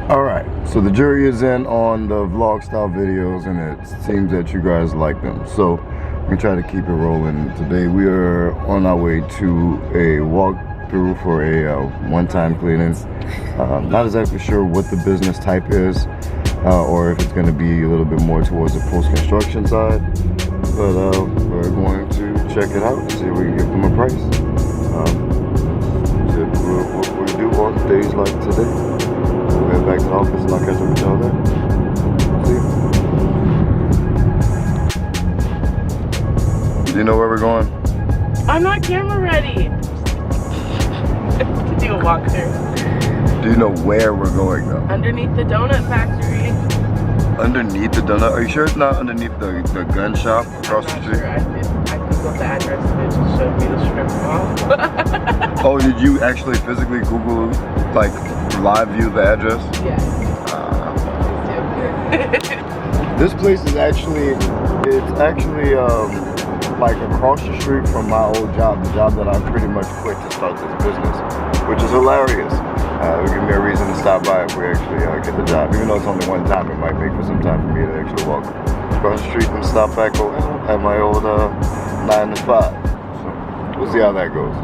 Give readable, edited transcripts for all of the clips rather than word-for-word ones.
Alright, so the jury is in on the vlog style videos and it seems that you guys like them. So I'm gonna try to keep it rolling. Today we are on our way to a walkthrough for a one-time cleaning. Not exactly sure what the business type is or if it's gonna be a little bit more towards the post-construction side. But we're going to check it out and see if we can give them a price. What we do on days like today. We'll head back to the office and I'll catch up with y'all there. See you. Do you know where we're going? I'm not camera ready. To do a walkthrough. Do you know where we're going though? Underneath the donut factory. Underneath the donut? Are you sure it's not underneath the gun shop across the street? Sure. I googled the address and it just showed me the strip mall. Oh, did you actually physically Google, like, live view the address? Yeah. This place is actually, like across the street from my old job, the job that I pretty much quit to start this business, which is hilarious. It would give me a reason to stop by if we actually get the job. Even though it's only one time, it might make for some time for me to actually walk across the street and stop back over at my old 9 to 5. So we'll see how that goes.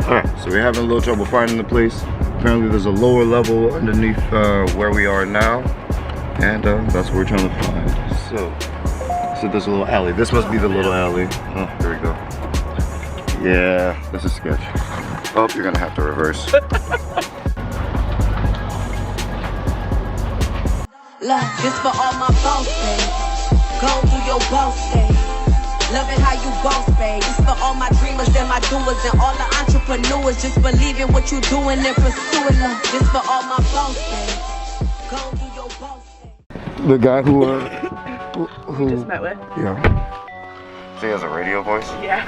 Alright, so we're having a little trouble finding the place. Apparently there's a lower level underneath where we are now, and that's what we're trying to find. So there's a little alley. This must be the little alley. Oh, here we go. Yeah, this is sketch. Oh, you're gonna have to reverse. Look, this for all my boss days. Go do your boss days. Love it how you boss, babe. This for all my dreamers and my doers and all the entrepreneurs. Just believe in what you're doing and pursuing them. This for all my boss, babe. Go do your boss, babe. The guy who You just met with? Yeah. So he has a radio voice? Yeah.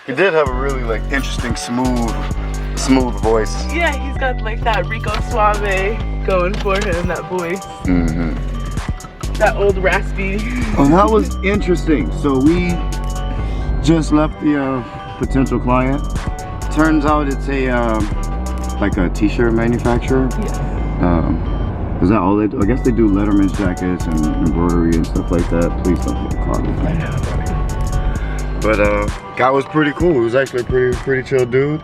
He did have a really like interesting, smooth voice. Yeah, he's got like that Rico Suave going for him, that voice. Mm-hmm. That old raspy. Oh, that was interesting. So we just left the potential client. Turns out it's a like a t-shirt manufacturer. Yeah. Is that all they do? I guess they do Letterman's jackets and embroidery and stuff like that. Please don't get a car with me. I know. But guy was pretty cool. He was actually a pretty chill dude.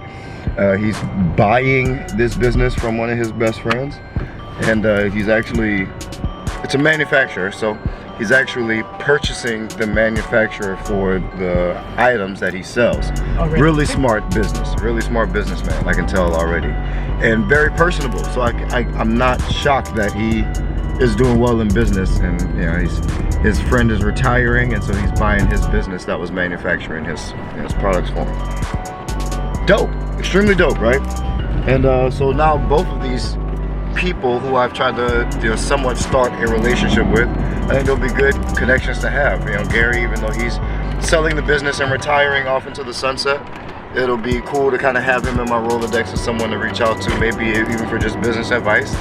He's buying this business from one of his best friends, and he's actually, it's a manufacturer, so he's actually purchasing the manufacturer for the items that he sells. Oh, really smart businessman, I can tell already, and very personable. So I'm not shocked that he is doing well in business, and you know, his friend is retiring, and so he's buying his business that was manufacturing his products for him. Dope, extremely dope, right? And so now both of these people who I've tried to somewhat start a relationship with, I think they'll be good connections to have. You know, Gary, even though he's selling the business and retiring off into the sunset, it'll be cool to kind of have him in my Rolodex as someone to reach out to, maybe even for just business advice.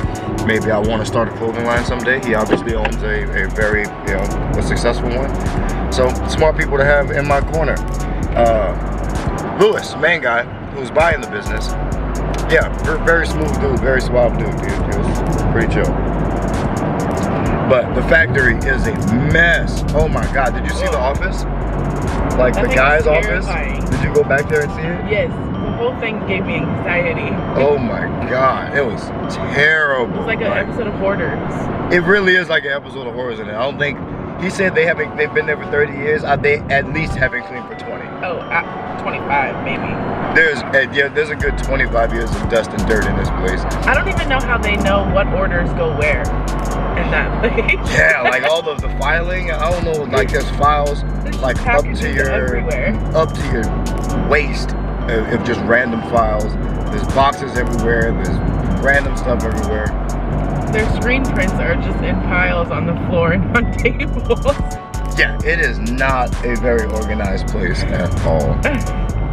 Maybe I want to start a clothing line someday. He obviously owns a very, a successful one. So smart people to have in my corner. Lewis, main guy, who's buying the business. Yeah, very smooth dude, very suave dude. He was pretty chill. But the factory is a mess. Oh my God, did you see the office? Like the guy's office? Did you go back there and see it? Yes, the whole thing gave me anxiety. Oh my God, it was terrible. It was like an episode of Hoarders. It really is like an episode of Hoarders in it. I don't think, he said they've been there for 30 years. They at least haven't cleaned for 20. Oh, 25 maybe. There's a good 25 years of dust and dirt in this place. I don't even know how they know what orders go where in that place. Yeah, like all of the filing. I don't know, like there's files like up to your waist of just random files. There's boxes everywhere. There's random stuff everywhere. Their screen prints are just in piles on the floor and on tables. Yeah, it is not a very organized place at all.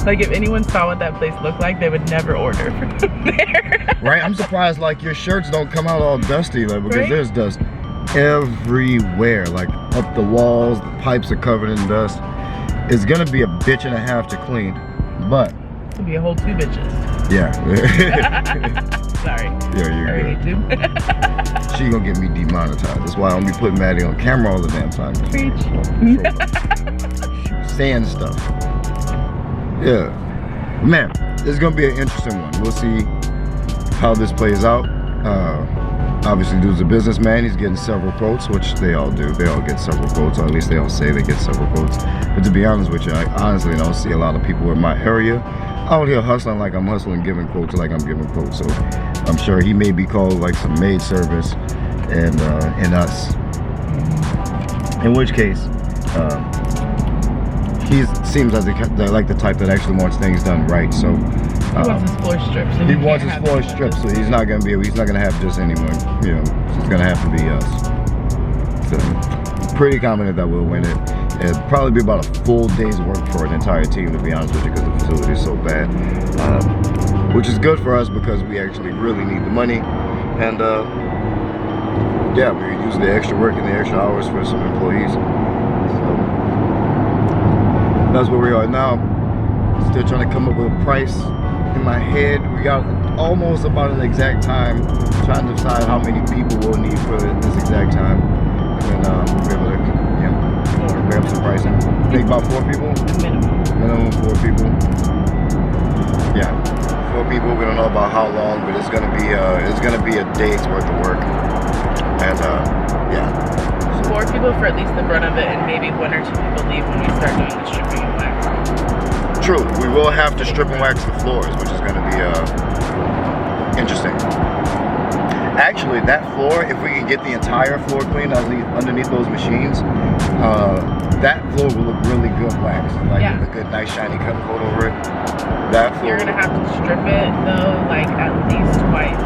Like if anyone saw what that place looked like, they would never order from there. Right? I'm surprised like your shirts don't come out all dusty, like, because right? there's dust everywhere, like up the walls. The pipes are covered in dust. It's gonna be a bitch and a half to clean, but It's gonna be a whole 2 bitches. yeah. Sorry. Yeah, you're Sorry, good. YouTube. She gonna get me demonetized. That's why I don't be putting Maddie on camera all the damn time. Preach. Saying stuff. Yeah. Man, it's gonna be an interesting one. We'll see how this plays out. Obviously, dude's a businessman. He's getting several quotes, which they all do. They all get several quotes, or at least they all say they get several quotes. But to be honest with you, I honestly don't see a lot of people in my area out here hustling like I'm hustling, giving quotes like I'm giving quotes. So I'm sure he may be called like some maid service and us. In which case, he seems like the type that actually wants things done right. So He wants his floor stripped. So he wants his floor stripped, so he's not gonna have just anyone. You know, it's gonna have to be us. So pretty confident that we'll win it. It'll probably be about a full day's work for an entire team, to be honest with you, because the facility is so bad. Which is good for us because we actually really need the money, and yeah, we use the extra work and the extra hours for some employees. So that's where we are now. Still trying to come up with a price in my head. We got almost about an exact time, trying to decide how many people we'll need for this exact time, and then we'll be able to, you know, grab some pricing. I think about 4 people. Minimum 4 people. Yeah, 4 people. We don't know about how long, but it's gonna be a day's worth of work, and yeah. 4 people for at least the brunt of it, and maybe 1 or 2 people leave when we start doing the stripping and wax. True, we will have to strip and wax the floors, which is going to be interesting. Actually, that floor, if we can get the entire floor cleaned underneath those machines, that floor will look really good waxed, like with a good, nice, shiny coat over it. That floor. You're gonna have to strip it though, like at least twice.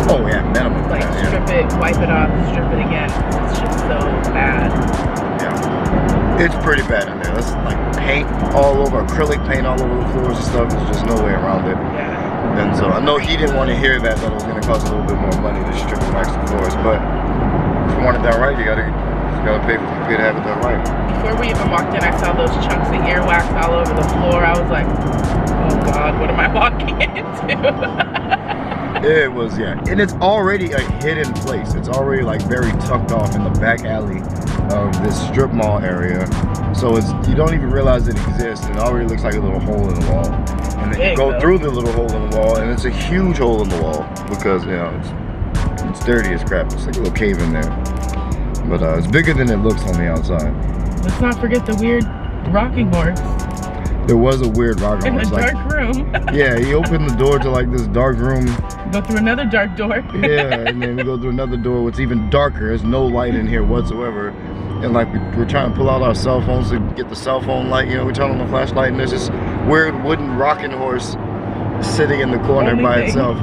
Oh yeah, minimum. Like strip it, wipe it off, strip it again. It's just so bad. Yeah, it's pretty bad in there. That's like paint all over, acrylic paint all over the floors and stuff. There's just no way around it. Yeah. And so I know he didn't want to hear that it was going to cost a little bit more money to strip and wax the floors, but if you want it done right, you gotta pay to have it done right. Before we even walked in, I saw those chunks of earwax all over the floor. I was like, oh God, what am I walking into? It was, yeah. And it's already a hidden place. It's already like very tucked off in the back alley of this strip mall area. So you don't even realize it exists. It already looks like a little hole in the wall. And then you go through the little hole in the wall, and it's a huge hole in the wall because, you know, it's dirty as crap. It's like a little cave in there. But it's bigger than it looks on the outside. Let's not forget the weird rocking horse. There was a weird rocking horse. In a dark room. Yeah, he opened the door to like this dark room. Go through another dark door. Yeah, and then we go through another door what's even darker. There's no light in here whatsoever. And like we're trying to pull out our cell phones to get the cell phone light, you know, we turn on the flashlight, and there's this weird wooden rocking horse sitting in the corner by itself.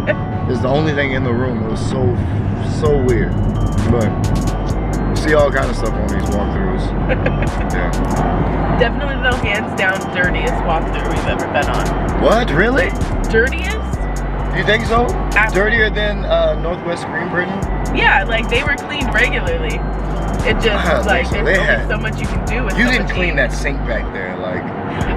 It's the only thing in the room. It was so weird. But you see all kind of stuff on these walkthroughs. Yeah. Definitely though, hands down, dirtiest walkthrough we've ever been on. What? Really? Dirtiest? You think so? Absolutely. Dirtier than Northwest Screen Printing? Yeah, like they were cleaned regularly. It just like so. there's only so much you can do with. You didn't clean that sink back there, like.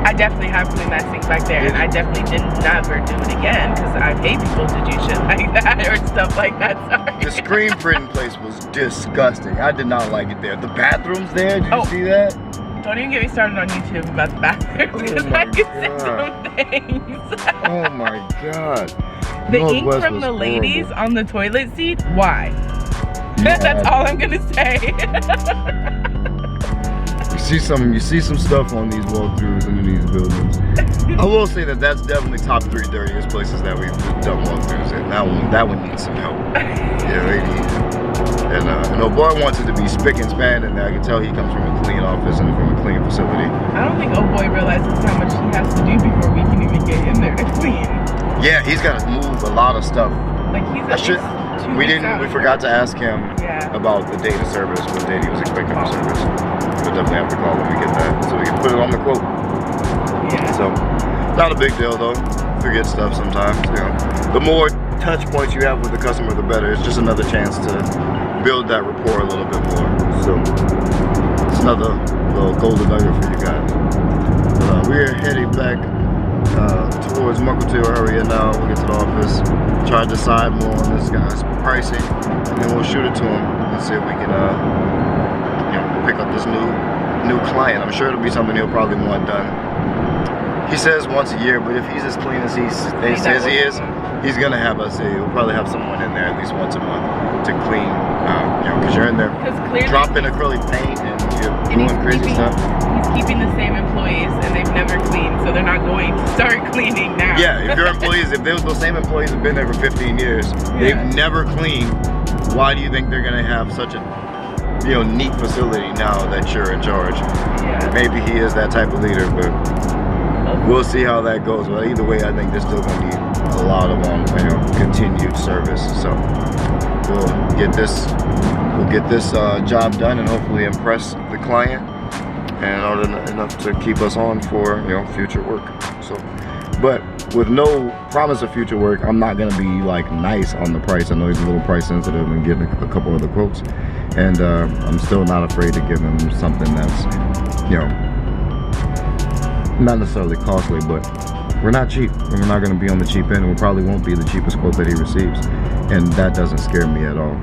I definitely have cleaned that sink back there, and I definitely did never do it again because I pay people to do shit like that or stuff like that. Sorry. The screen printing place was disgusting. I did not like it there. The bathrooms there, did you see that? Don't even get me started on YouTube about the bathrooms because I could say some things. Oh my God. The Northwest ink from the ladies on the toilet seat, why? Yeah. That's all I'm gonna say. You see some stuff on these walkthroughs in these buildings. I will say that's definitely top 3 dirtiest places that we've done walkthroughs in. That one needs some help. Yeah, they need it. And old boy wants it to be spick and span, and I can tell he comes from a clean office and from a clean facility. I don't think old boy realizes how much he has to do before we can even get in there to clean. Yeah, he's got to move a lot of stuff. Like he's we forgot to ask him about the date of service, what date he was expecting for service. We'll definitely have to call him and get that so we can put it on the quote. Yeah. So, not a big deal though. Forget stuff sometimes, you know. The more touch points you have with the customer, the better. It's just another chance to build that rapport a little bit more. So it's another little golden nugget for you guys. But, we're heading back towards Mukilteo area now. We'll get to the office, try to decide more on this guy's pricing, and then we'll shoot it to him and see if we can pick up this new client. I'm sure it'll be something he'll probably want done. He says once a year, but if he's as clean as he says he is, he's gonna have us. We'll probably have someone in there at least once a month to clean. Because you're in there dropping acrylic paint and you're doing crazy stuff. He's keeping the same employees, and they've never cleaned, so they're not going to start cleaning now. Yeah, if your employees, if those same employees have been there for 15 years, they've never cleaned. Why do you think they're gonna have such a neat facility now that you're in charge? Yeah. Maybe he is that type of leader, but we'll see how that goes. Well, either way, I think there's still gonna need a lot of continued service. So we'll get this job done and hopefully impress the client, and enough to keep us on for future work. So, but with no promise of future work, I'm not gonna be like nice on the price. I know he's a little price sensitive and getting a couple other quotes, and I'm still not afraid to give him something that's not necessarily costly, but we're not cheap, and we're not going to be on the cheap end, and we probably won't be the cheapest quote that he receives, and that doesn't scare me at all.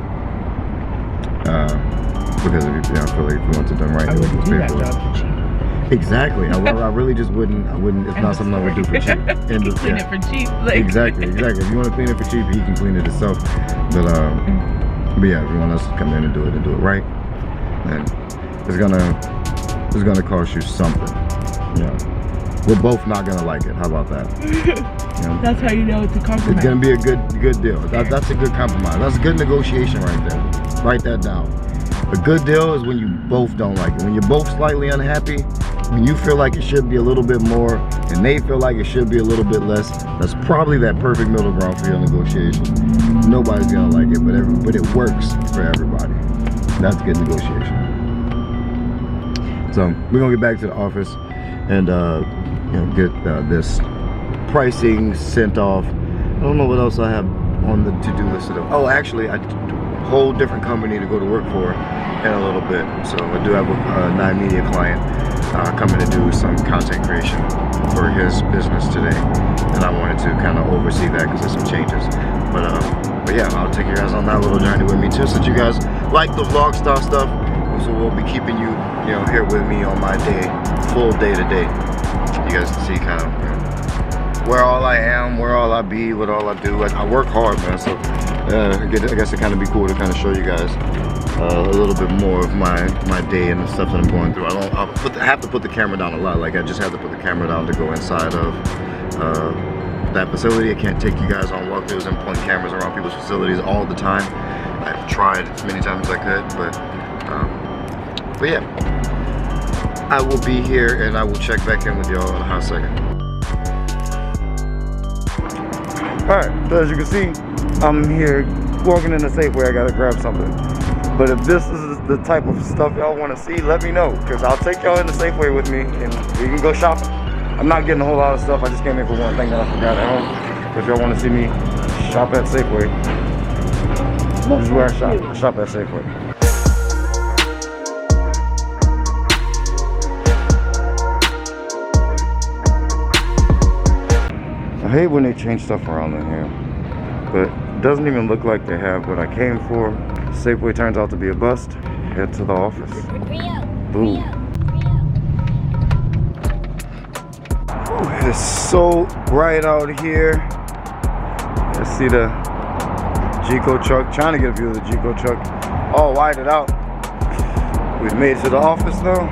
Because if I feel like if you want it done right, I wouldn't do that job for cheap. Exactly. I really just wouldn't. It's not something I would do for cheap. Clean it for cheap. Like. Exactly. If you want to clean it for cheap, he can clean it himself. But yeah, if you want us to come in and do it right, then it's gonna cost you something. We're both not gonna like it. How about that? That's how you know it's a compromise. It's gonna be a good deal. That's a good compromise. That's a good negotiation right there. Write that down. A good deal is when you both don't like it. When you're both slightly unhappy, when you feel like it should be a little bit more, and they feel like it should be a little bit less. That's probably that perfect middle ground for your negotiation. Nobody's gonna like it, but it works for everybody. That's good negotiation. So we're gonna get back to the office and get this pricing sent off. I don't know what else I have on the to-do list. Oh, actually, a whole different company to go to work for in a little bit. So I do have a Nine Media client coming to do some content creation for his business today, and I wanted to kind of oversee that because there's some changes. But yeah, I'll take you guys on that little journey with me too, since you guys like the vlog style stuff. So we'll be keeping you here with me on my full day to day. You guys can see kind of where all I am, where all I be, what all I do. I work hard, man. So I guess it kind of be cool to kind of show you guys a little bit more of my day and the stuff that I'm going through. I have to put the camera down a lot. Like I just have to put the camera down to go inside of that facility. I can't take you guys on walkthroughs and point cameras around people's facilities all the time. I've tried as many times as I could, but yeah, I will be here and I will check back in with y'all in a hot second. Alright, so as you can see, I'm here walking in the Safeway. I gotta grab something. But if this is the type of stuff y'all want to see, let me know, because I'll take y'all in the Safeway with me and we can go shopping. I'm not getting a whole lot of stuff. I just came in for one thing that I forgot at home. If y'all want to see me shop at Safeway, this is where I shop. I shop at Safeway. I hate when they change stuff around in here, but it doesn't even look like they have what I came for. Safeway turns out to be a bust. Head to the office. Boom. It is so bright out here. Let's see the G-Co truck. Trying to get a view of the G-Co truck. All wired out. We've made it to the office though.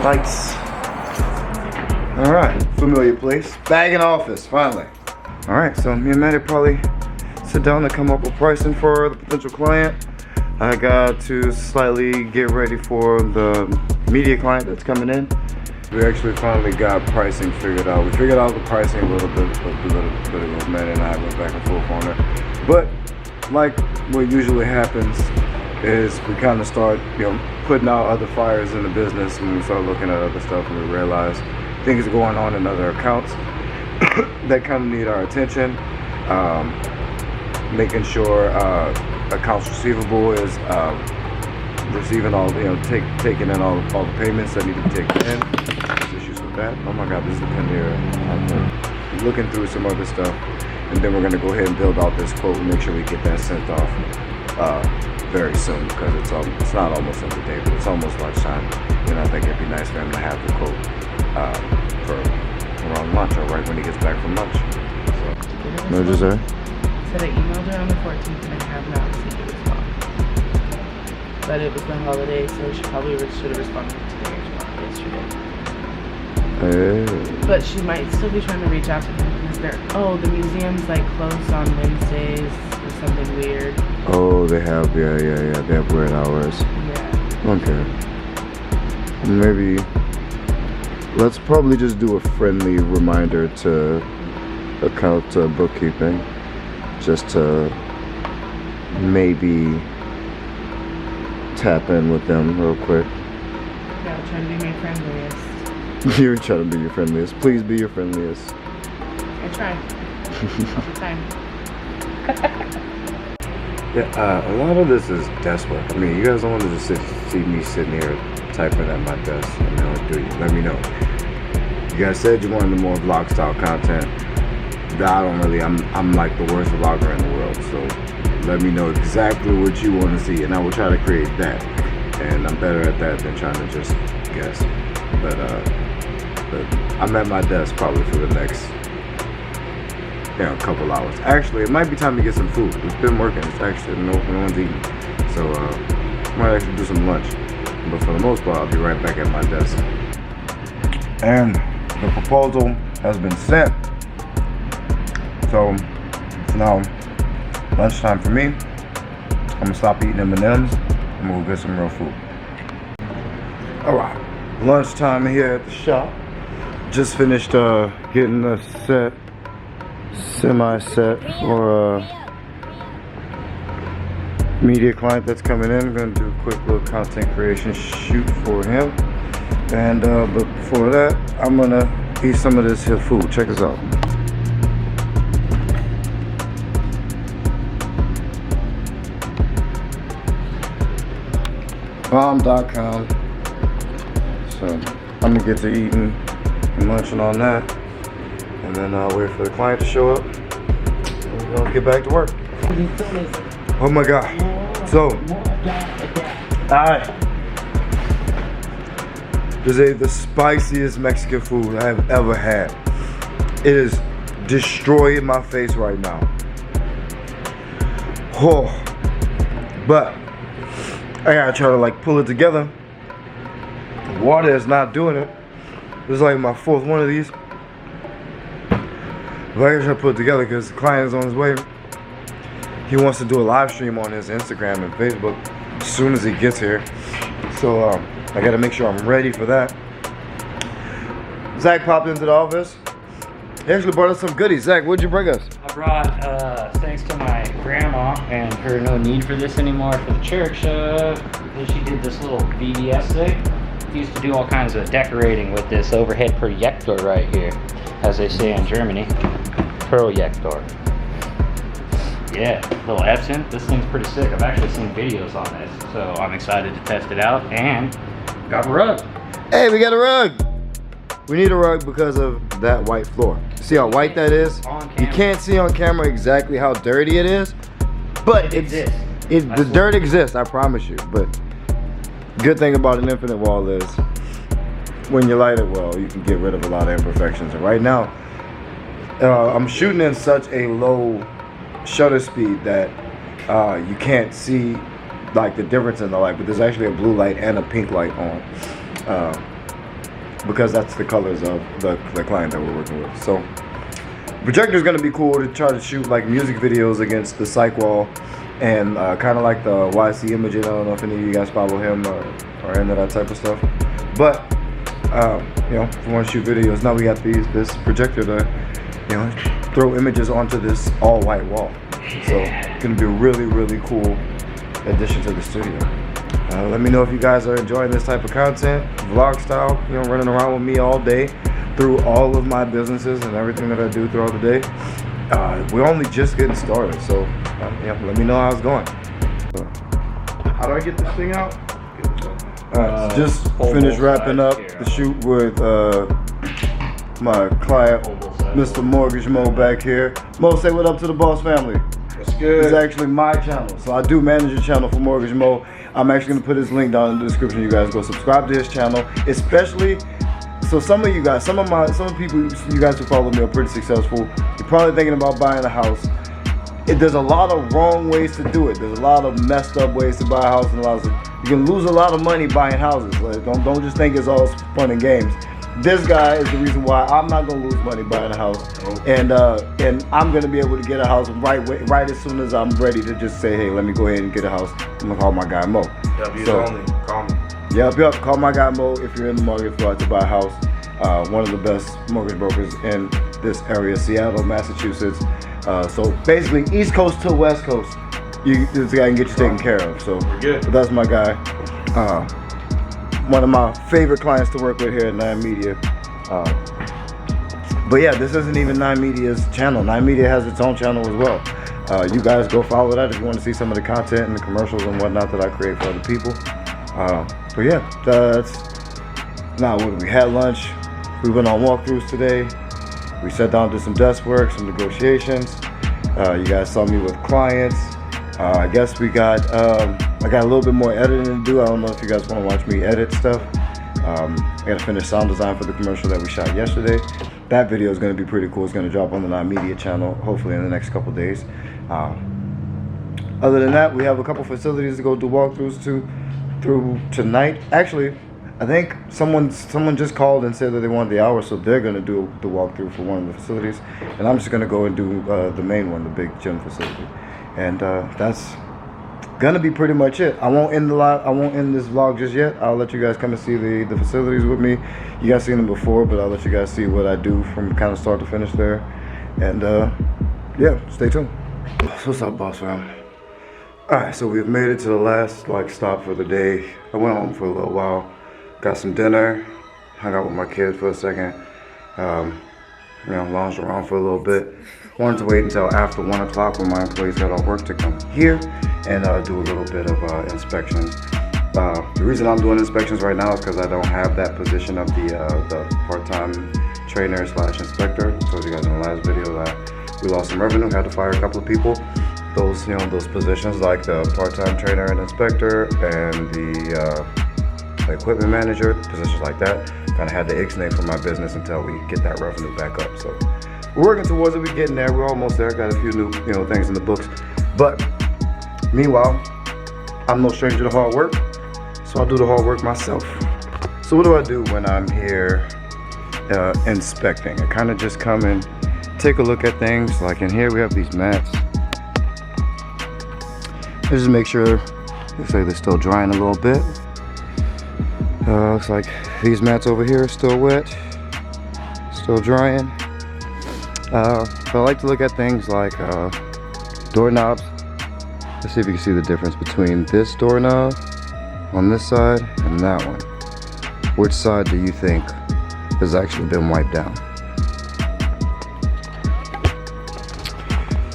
Lights. All right, familiar place. Bag in office, finally. All right, so me and Maddie probably sit down and come up with pricing for the potential client. I got to slightly get ready for the media client that's coming in. We actually finally got pricing figured out. We figured out the pricing a little bit ago. Maddie and I went back and forth on it. But like what usually happens is we kind of start, putting out other fires in the business, and we start looking at other stuff and we realize things are going on in other accounts that kind of need our attention. Making sure accounts receivable is receiving all, taking in all the payments that need to be taken in. There's issues with that. Oh my God, this is the Panera. I'm looking through some other stuff, and then we're gonna go ahead and build out this quote and make sure we get that sent off very soon, because it's not almost end of the day, but it's almost lunchtime. I think it'd be nice for him to have the quote for around lunch or right when he gets back from lunch. So, no dessert. Said I emailed her on the 14th and I have not received a response. But it was the holiday, so she probably should have responded today or yesterday. But she might still be trying to reach out to him because the museum's like closed on Wednesdays or something weird. Oh, they have, yeah, they have weird hours. Yeah. Okay. Maybe, let's probably just do a friendly reminder to account bookkeeping. Just to maybe tap in with them real quick. Yeah, I'm trying to be my friendliest. You're trying to be your friendliest. Please be your friendliest. I try. All the time. Yeah, a lot of this is desk work. I mean, you guys don't want to just see me sitting here typing at my desk. Do you? Let me know. You guys said you wanted more vlog style content. I don't really, I'm like the worst vlogger in the world, so let me know exactly what you want to see and I will try to create that. And I'm better at that than trying to just guess. But I'm at my desk probably for the next couple hours. Actually, it might be time to get some food. It's been working. It's actually no one's eating. So I might actually do some lunch. But for the most part, I'll be right back at my desk. And the proposal has been sent. So it's now lunchtime for me. I'm gonna stop eating M&Ms. I'm gonna go get some real food. All right, lunchtime here at the shop. Just finished getting the semi-set for a media client that's coming in. I'm gonna do a quick little content creation shoot for him. And but before that, I'm gonna eat some of this here food. Check this out. Bomb.com. So I'm gonna get to eating and munching on that, and then I'll wait for the client to show up and we're gonna get back to work. Oh my God. So the spiciest Mexican food I have ever had. It is destroying my face right now. Oh, but I gotta try to pull it together. The water is not doing it. This is like my fourth one of these. But I gotta try to put it together because the client is on his way. He wants to do a live stream on his Instagram and Facebook as soon as he gets here. So I gotta make sure I'm ready for that. Zach popped into the office. He actually brought us some goodies. Zach, what'd you bring us? I brought, thanks to my grandma and her no need for this anymore for the church, she did this little VBS thing. She used to do all kinds of decorating with this overhead projector right here, as they say in Germany, projector. Yeah, little Epson. This thing's pretty sick. I've actually seen videos on this, so I'm excited to test it out, and got a rug. Hey, we got a rug. We need a rug because of that white floor. See how white that is? You can't see on camera exactly how dirty it is, but it exists. The dirt exists, I promise you. But good thing about an infinite wall is when you light it well, you can get rid of a lot of imperfections. And right now, I'm shooting in such a low shutter speed that you can't see the difference in the light, but there's actually a blue light and a pink light on. Because that's the colors of the client that we're working with. So projector is going to be cool to try to shoot music videos against the psych wall, and kind of like the YC Imaging. I don't know if any of you guys follow him or into that type of stuff, but if we want to shoot videos, now we got this projector to throw images onto this all white wall. So it's going to be a really, really cool addition to the studio. Let me know if you guys are enjoying this type of content, vlog style, running around with me all day, through all of my businesses and everything that I do throughout the day. We're only just getting started, so yeah, let me know how it's going. How do I get this thing out? Alright, just full finished wrapping size up here. the shoot with my client, Mr. Mortgage Mo back here. Mo, say what up to the boss family. That's good. It's actually my channel, so I do manage a channel for Mortgage Mo. I'm actually gonna put his link down in the description. You guys go subscribe to his channel, especially. So some of you guys, some people, you guys who follow me are pretty successful. You're probably thinking about buying a house. There's a lot of wrong ways to do it. There's a lot of messed up ways to buy a house, and you can lose a lot of money buying houses. Like, don't just think it's all fun and games. This guy is the reason why I'm not gonna lose money buying a house, and I'm gonna be able to get a house right as soon as I'm ready to just say, hey, let me go ahead and get a house. I'm gonna call my guy Mo. W's only. Call me. Yep. Call my guy Mo if you're in the market to buy a house. One of the best mortgage brokers in this area, Seattle, Massachusetts. So basically, East Coast to West Coast, this guy can get you taken care of. So We're good. that's my guy. One of my favorite clients to work with here at Nine Media. But yeah, this isn't even Nine Media's channel. Nine Media has its own channel as well. You guys go follow that if you want to see some of the content and the commercials and whatnot that I create for other people. But yeah, now we had lunch. We went on walkthroughs today. We sat down, did some desk work, some negotiations. You guys saw me with clients. I guess I got a little bit more editing to do. I don't know if you guys want to watch me edit stuff. I got to finish sound design for the commercial that we shot yesterday. That video is going to be pretty cool. It's going to drop on the Nine Media channel, hopefully in the next couple days. Other than that, we have a couple facilities to go do walkthroughs through tonight. Actually, I think someone just called and said that they wanted the hour, so they're gonna do the walkthrough for one of the facilities, and I'm just gonna go and do the main one, the big gym facility, and that's gonna be pretty much it. I won't end this vlog just yet. I'll let you guys come and see the facilities with me. You guys seen them before, but I'll let you guys see what I do from kind of start to finish there, and yeah, stay tuned. So what's up, boss fam? Alright, so we've made it to the last stop for the day. I went home for a little while, got some dinner, hung out with my kids for a second, lounged around for a little bit. Wanted to wait until after 1 o'clock when my employees got off work to come here and do a little bit of inspections. The reason I'm doing inspections right now is because I don't have that position of the part-time trainer / inspector. I told you guys in the last video that we lost some revenue, had to fire a couple of people. Those positions like the part-time trainer and inspector and the equipment manager, positions like that, kind of had the ixnay for my business until we get that revenue back up. So we're working towards it. We're getting there. We're almost there. Got a few new things in the books. But meanwhile, I'm no stranger to hard work, so I'll do the hard work myself. So what do I do when I'm here inspecting? I kind of just come and take a look at things. Like in here we have these mats. Just make sure, looks like they're still drying a little bit. Looks like these mats over here are still wet, still drying. But I like to look at things like doorknobs. Let's see if you can see the difference between this doorknob on this side and that one. Which side do you think has actually been wiped down?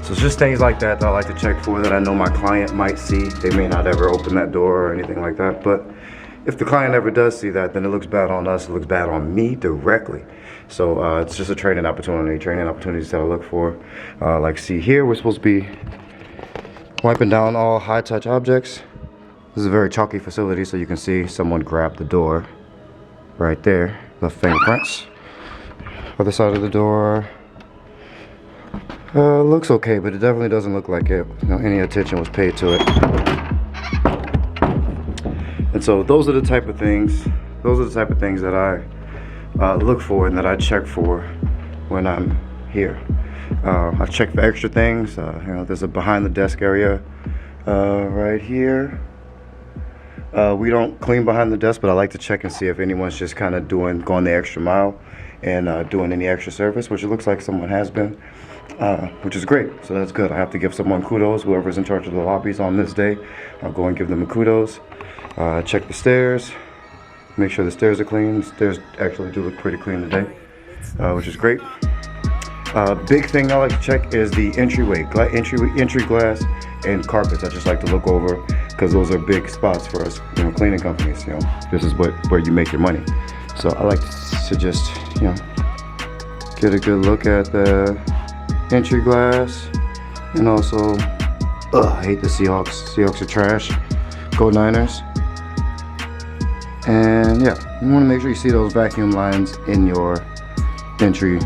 So it's just things like that I like to check for, that I know my client might see. They may not ever open that door or anything like that, but if the client ever does see that, then it looks bad on us, it looks bad on me directly. So it's just a training opportunities that I look for. Like see here, we're supposed to be wiping down all high touch objects. This is a very chalky facility, so you can see someone grabbed the door right there, the fingerprints. Other side of the door, looks okay, but it definitely doesn't look like any attention was paid to it. And so those are the type of things that I look for and that I check for when I'm here. I check for extra things. There's a behind the desk area right here. We don't clean behind the desk, but I like to check and see if anyone's just kind of going the extra mile and doing any extra service, which it looks like someone has been, which is great. So that's good. I have to give someone kudos. Whoever's in charge of the lobbies on this day, I'll go and give them a kudos. Check the stairs, make sure the stairs are clean. The stairs actually do look pretty clean today. which is great. Big thing I like to check is the entryway, entry glass and carpets. I just like to look over because those are big spots for us, cleaning companies. This is where you make your money. So I like to just, get a good look at the entry glass, and also, I hate the Seahawks. Seahawks are trash. Go Niners. And yeah, you want to make sure you see those vacuum lines in your entry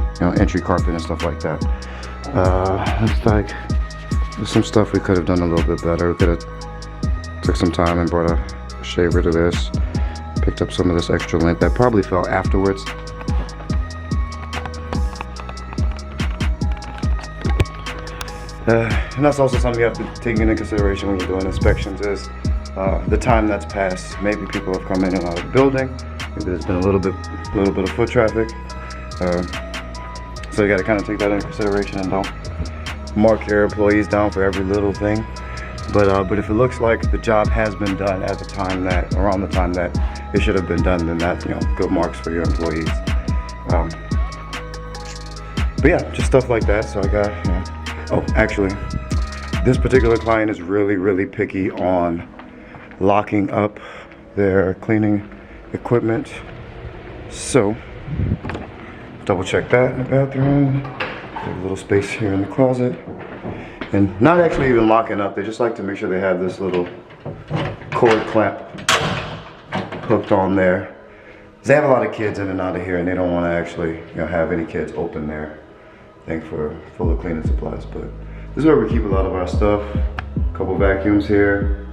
carpet and stuff like that. Looks like there's some stuff we could have done a little bit better. We could have took some time and brought a shaver to this. Picked up some of this extra lint that probably fell afterwards. And that's also something you have to take into consideration when you're doing inspections is the time that's passed. Maybe people have come in and out of the building. Maybe there's been a little bit of foot traffic. So you got to kind of take that into consideration and don't mark your employees down for every little thing. But if it looks like the job has been done at the time around the time that it should have been done, then that's good marks for your employees. But yeah, just stuff like that. So I got oh, actually, this particular client is really picky on locking up their cleaning equipment. So double check that in the bathroom. There's a little space here in the closet. And not actually even locking up, they just like to make sure they have this little cord clamp hooked on there. They have a lot of kids in and out of here, and they don't want to actually have any kids open their thing full of cleaning supplies. But this is where we keep a lot of our stuff. A couple vacuums here.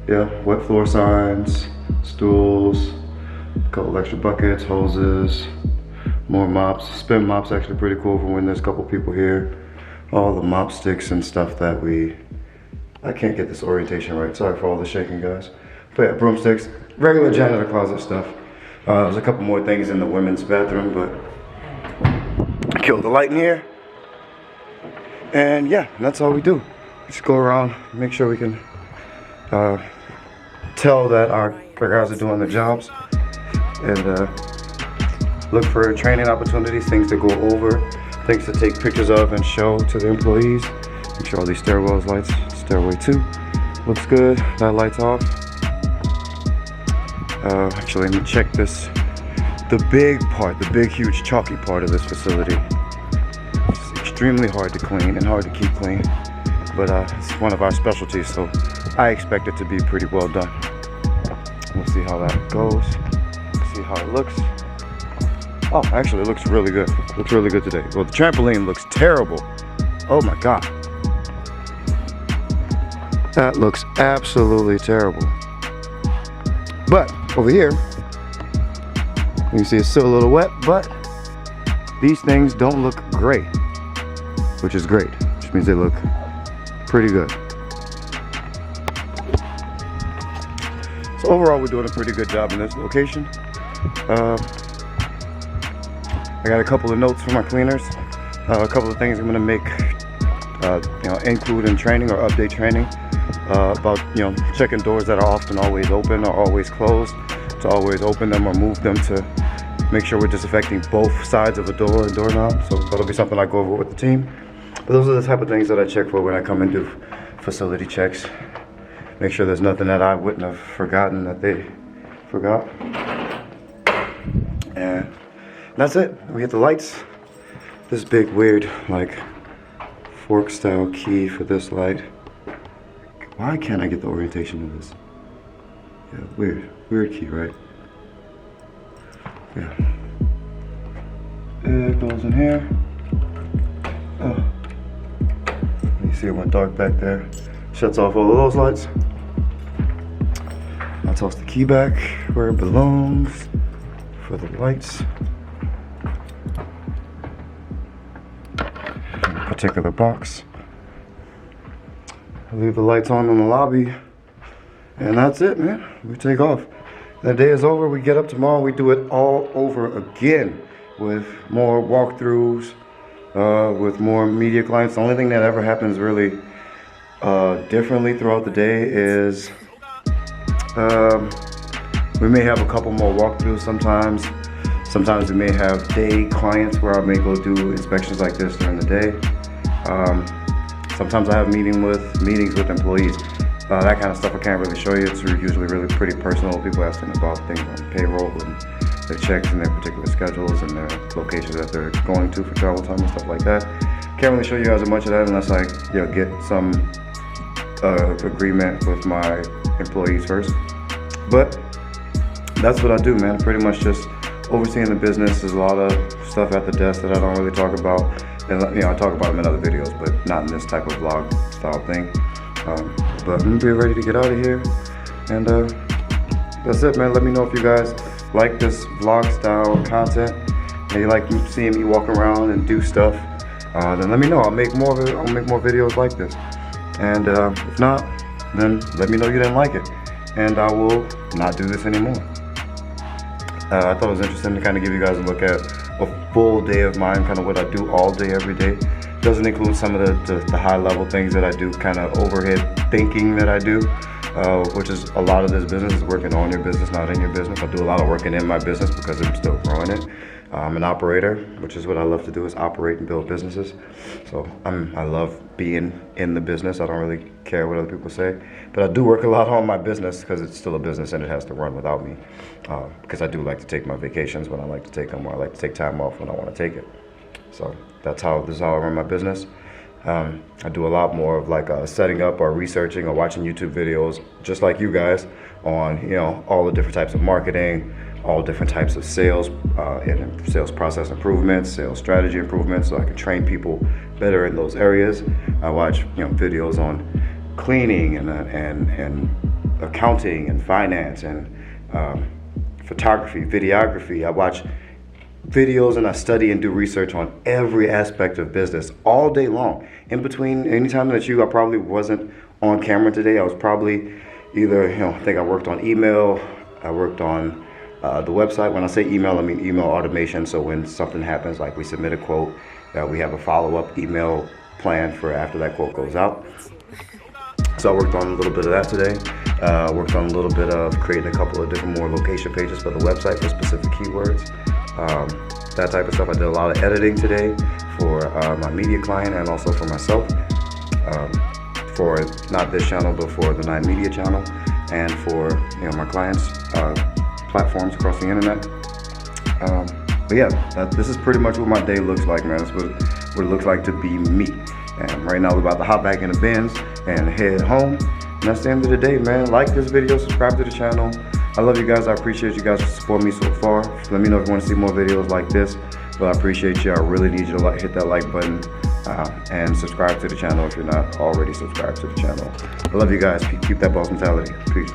Yeah, wet floor signs, stools, a couple extra buckets, hoses, more mops. Spin mops actually pretty cool for when there's a couple people here. All the mop sticks and stuff that I can't get this orientation right. Sorry for all the shaking, guys. But yeah, broomsticks, regular janitor closet stuff. There's a couple more things in the women's bathroom, but I killed the light in here. And yeah, that's all we do. Just go around, make sure we can tell that our guys are doing their jobs, and look for training opportunities, things to go over, things to take pictures of and show to the employees. Make sure all these stairwells lights, stairway 2 looks good. That light's off. Actually, let me check this. The big huge chalky part of this facility. It's extremely hard to clean and hard to keep clean, but it's one of our specialties, so I expect it to be pretty well done. We'll see how that goes. See how it looks. Oh, actually, it looks really good. Looks really good today. Well, the trampoline looks terrible. Oh my God. That looks absolutely terrible. But over here, you can see it's still a little wet, but these things don't look great, which is great, which means they look pretty good. So overall, we're doing a pretty good job in this location. I got a couple of notes from our cleaners, a couple of things I'm gonna make, include in training or update training about, checking doors that are often always open or always closed, to always open them or move them to make sure we're disinfecting both sides of a door and doorknob. So that'll be something I go over with the team. But those are the type of things that I check for when I come and do facility checks. Make sure there's nothing that I wouldn't have forgotten that they forgot. And that's it. We hit the lights. This big weird fork style key for this light. Why can't I get the orientation of this? Yeah, weird key, right? Yeah. It goes in here. Oh. You see it went dark back there. Shuts off all of those lights. I'll toss the key back where it belongs for the lights. Particular box. I leave the lights on in the lobby, and that's it, man. We take off. That day is over. We get up tomorrow. We do it all over again with more walkthroughs, with more media clients. The only thing that ever happens really differently throughout the day is we may have a couple more walkthroughs sometimes. Sometimes we may have day clients where I may go do inspections like this during the day. Sometimes I have meetings with employees. That kind of stuff I can't really show you. It's usually really pretty personal. People asking about things on payroll and their checks and their particular schedules and their locations that they're going to for travel time and stuff like that. Can't really show you guys much of that unless I get some agreement with my employees first. But that's what I do, man. Pretty much just overseeing the business. There's a lot of stuff at the desk that I don't really talk about. And I talk about them in other videos, but not in this type of vlog style thing. But I'm gonna be ready to get out of here. And that's it, man. Let me know if you guys like this vlog style content and you like seeing me walk around and do stuff. Then let me know. I'll make more videos like this. And if not, then let me know you didn't like it, and I will not do this anymore. I thought it was interesting to kind of give you guys a look at a full day of mine, kind of what I do all day, every day. Doesn't include some of the high level things that I do, kind of overhead thinking that I do, which is a lot of this business is working on your business, not in your business. I do a lot of working in my business because I'm still growing it. I'm an operator, which is what I love to do, is operate and build businesses. So I love being in the business. I don't really care what other people say, but I do work a lot on my business because it's still a business and it has to run without me. Because I do like to take my vacations when I like to take them, or I like to take time off when I want to take it. So this is how I run my business. I do a lot more of like setting up or researching or watching YouTube videos, just like you guys, on all the different types of marketing, all different types of sales, and sales process improvements, sales strategy improvements, so I can train people better in those areas. I watch videos on cleaning and accounting and finance and photography, videography. I watch videos and I study and do research on every aspect of business all day long. In between, anytime that I probably wasn't on camera today, I was probably either, I think I worked on email, I worked on the website. When I say email, I mean email automation. So when something happens, like we submit a quote, we have a follow-up email plan for after that quote goes out. So I worked on a little bit of that today. Worked on a little bit of creating a couple of different more location pages for the website for specific keywords. That type of stuff. I did a lot of editing today for my media client and also for myself. For not this channel, but for the 9 Media channel, and for my clients' platforms across the internet. But yeah, this is pretty much what my day looks like, man. That's what it looks like to be me. And right now we're about to hop back in the Benz and head home. And that's the end of the day, man. Like this video, subscribe to the channel. I love you guys. I appreciate you guys for supporting me so far. Let me know if you want to see more videos like this. But I appreciate you. I really need you to hit that like button and subscribe to the channel if you're not already subscribed to the channel. I love you guys. Keep that boss mentality. Peace.